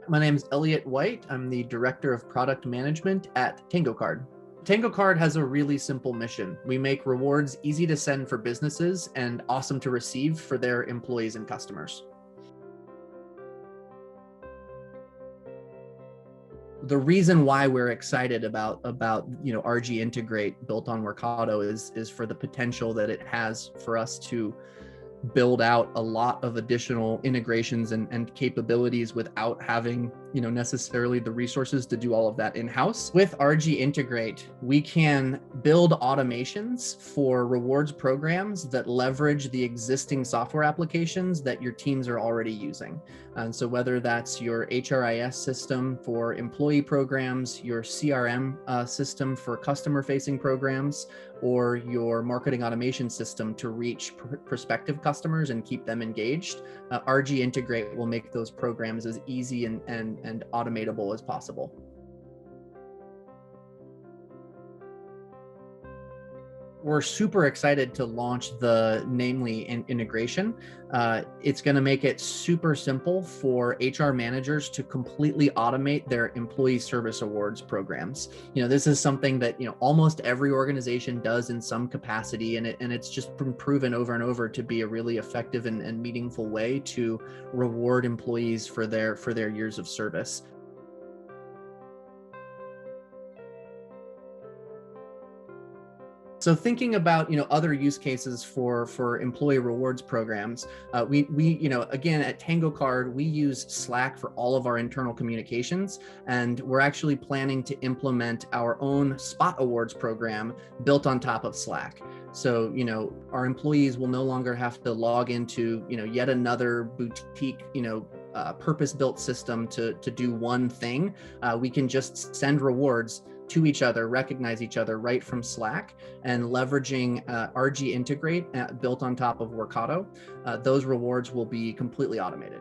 My name is Elliott White. I'm the Director of Product Management at Tango Card. Tango Card has a really simple mission. We make rewards easy to send for businesses and awesome to receive for their employees and customers. The reason why we're excited about RG Integrate built on Workato is for the potential that it has for us to build out a lot of additional integrations and capabilities without having necessarily the resources to do all of that in-house. With RG Integrate, we can build automations for rewards programs that leverage the existing software applications that your teams are already using. And so whether that's your HRIS system for employee programs, your CRM system for customer-facing programs, or your marketing automation system to reach prospective customers and keep them engaged, RG Integrate will make those programs as easy and automatable as possible. We're super excited to launch the Namely integration. It's going to make it super simple for HR managers to completely automate their employee service awards programs. This is something that almost every organization does in some capacity, and it's just been proven over and over to be a really effective and meaningful way to reward employees for their years of service. So thinking about other use cases for employee rewards programs, we again at Tango Card we use Slack for all of our internal communications, and we're actually planning to implement our own Spot Awards program built on top of Slack. So our employees will no longer have to log into yet another boutique purpose-built system to do one thing. We can just send rewards to each other, recognize each other right from Slack, and leveraging RG Integrate built on top of Workato, those rewards will be completely automated.